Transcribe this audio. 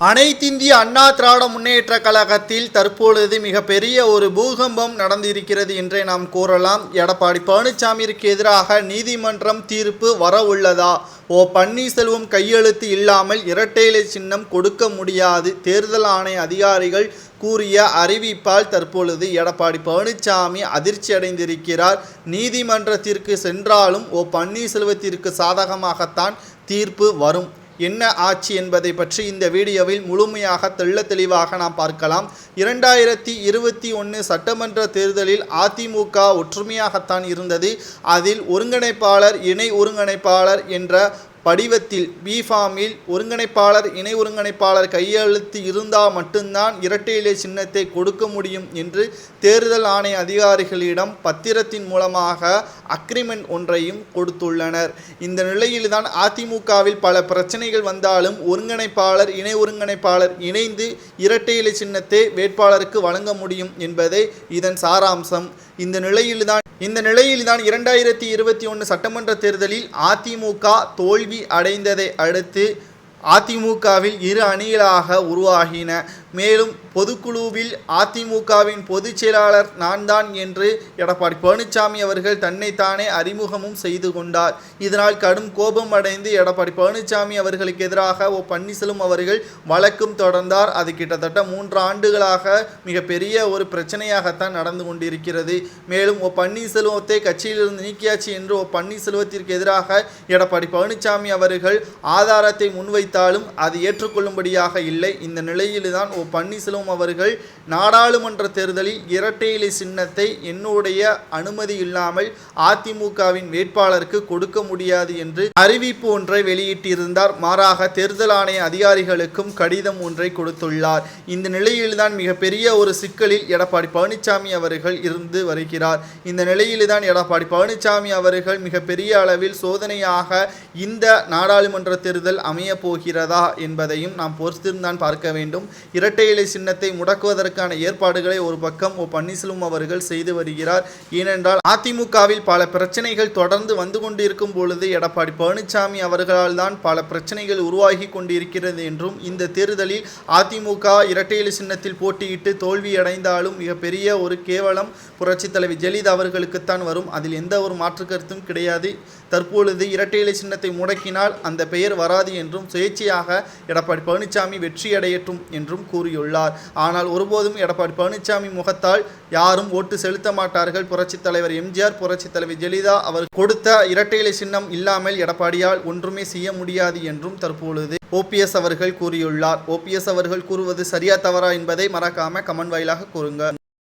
அனைத்திந்திய அண்ணா திராவிட முன்னேற்ற கழகத்தில் தற்பொழுது மிகப்பெரிய ஒரு பூகம்பம் நடந்திருக்கிறது என்றே நாம் கூறலாம். எடப்பாடி பழனிசாமிக்கு எதிராக நீதிமன்றம் தீர்ப்பு வர உள்ளதா? பன்னீர்செல்வம் கையெழுத்து இல்லாமல் இரட்டை இலை சின்னம் கொடுக்க முடியாது, தேர்தல் ஆணைய அதிகாரிகள் கூறிய அறிவிப்பால் தற்பொழுது எடப்பாடி பழனிசாமி அதிர்ச்சி அடைந்திருக்கிறார். நீதிமன்றத்திற்கு சென்றாலும் பன்னீர்செல்வத்திற்கு சாதகமாகத்தான் தீர்ப்பு வரும். என்ன ஆட்சி என்பதை பற்றி இந்த வீடியோவில் முழுமையாக தெளிவாக நாம் பார்க்கலாம். 2021 சட்டமன்ற தேர்தலில் அதிமுக ஒற்றுமையாகத்தான் இருந்தது. அதில் ஒருங்கிணைப்பாளர், இணை ஒருங்கிணைப்பாளர் என்ற படிவத்தில் பிஃபார்மில் ஒருங்கிணைப்பாளர், இணை ஒருங்கிணைப்பாளர் கையெழுத்து இருந்தால் மட்டும்தான் இரட்டை இலை சின்னத்தை கொடுக்க முடியும் என்று தேர்தல் ஆணைய அதிகாரிகளிடம் பத்திரத்தின் மூலமாக அக்ரிமெண்ட் ஒன்றையும் கொடுத்துள்ளனர். இந்த நிலையில்தான் அதிமுகவில் பல பிரச்சனைகள் வந்தாலும் ஒருங்கிணைப்பாளர், இணை ஒருங்கிணைப்பாளர் இணைந்து இரட்டை இலை சின்னத்தை வேட்பாளருக்கு வழங்க முடியும் என்பதே இதன் சாராம்சம். இந்த நிலையில்தான் 2021 சட்டமன்ற தேர்தலில் அதிமுக தோல்வி அடைந்ததை அடுத்து அதிமுகவில் இரு அணிகளாக உருவாகின. மேலும் பொதுக்குழுவில் அதிமுகவின் பொதுச் செயலாளர் நான் தான் என்று எடப்பாடி பழனிசாமி அவர்கள் தன்னைத்தானே அறிமுகமும் செய்து கொண்டார். இதனால் கடும் கோபம் அடைந்து எடப்பாடி பழனிசாமி அவர்களுக்கு எதிராக பன்னீர்செல்வம் அவர்கள் வழக்கும் தொடர்ந்தார். அது கிட்டத்தட்ட 3 ஆண்டுகளாக மிகப்பெரிய ஒரு பிரச்சனையாகத்தான் நடந்து கொண்டிருக்கிறது. மேலும் பன்னீர்செல்வத்தை கட்சியிலிருந்து நீக்கியாச்சு என்று பன்னீர்செல்வத்திற்கு எதிராக எடப்பாடி பழனிசாமி அவர்கள் ஆதாரத்தை முன்வைத்தாலும் அது ஏற்றுக்கொள்ளும்படியாக இல்லை. இந்த நிலையில்தான் பன்னீர்செல்வம் அவர்கள் நாடாளுமன்ற தேர்தலில் இரட்டை இலை சின்னத்தை என்னுடைய அனுமதி இல்லாமல் அதிமுகவின் வேட்பாளருக்கு கொடுக்க முடியாது என்று அறிவிப்பு ஒன்றை வெளியிட்டிருந்தார். மாறாக தேர்தல் ஆணைய அதிகாரிகளுக்கும் கடிதம் ஒன்றை கொடுத்துள்ளார். இந்த நிலையில்தான் மிகப்பெரிய ஒரு சிக்கலில் எடப்பாடி பழனிசாமி அவர்கள் இருந்து வருகிறார். இந்த நிலையில்தான் எடப்பாடி பழனிசாமி அவர்கள் மிகப்பெரிய அளவில் சோதனையாக இந்த நாடாளுமன்ற தேர்தல் அமைய போகிறதா என்பதையும் நாம் பொறுத்திருந்தான் பார்க்க வேண்டும். இரட்டை இலை சின்னத்தை முடக்குவதற்கான ஏற்பாடுகளை ஒரு பக்கம் பன்னீர்செல்வம் அவர்கள் செய்து வருகிறார். ஏனென்றால் அதிமுகவில் பல பிரச்சனைகள் தொடர்ந்து வந்து கொண்டிருக்கும் பொழுது எடப்பாடி பழனிசாமி அவர்களால் தான் பல பிரச்சனைகள் உருவாகி கொண்டிருக்கிறது என்றும், இந்த தேர்தலில் அதிமுக இரட்டை இலை சின்னத்தில் போட்டியிட்டு தோல்வி அடைந்தாலும் மிகப்பெரிய ஒரு கேவலம் புரட்சி தலைவி ஜெயலலிதா அவர்களுக்குத்தான் வரும். அதில் எந்த ஒரு மாற்று கருத்தும் கிடையாது. தற்பொழுது இரட்டை இலை சின்னத்தை முடக்கினால் அந்த பெயர் வராது என்றும், சுயேட்சையாக எடப்பாடி பழனிசாமி வெற்றியடையட்டும் என்றும் கூறியுள்ளார். ஆனால் ஒருபோதும் எடப்பாடி பழனிசாமி முகத்தால் யாரும் ஓட்டு செலுத்த மாட்டார்கள். புரட்சி தலைவர் எம்ஜிஆர், புரட்சி தலைவர் ஜெயலலிதா அவர் கொடுத்த இரட்டை இலை சின்னம் இல்லாமல் எடப்பாடியால் ஒன்றுமே செய்ய முடியாது என்றும் தற்பொழுது ஓபிஎஸ் அவர்கள் கூறியுள்ளார். ஓபிஎஸ் அவர்கள் கூறுவது சரியா தவறா என்பதை மறக்காம கமெண்ட் வாயிலாக கூறுங்க.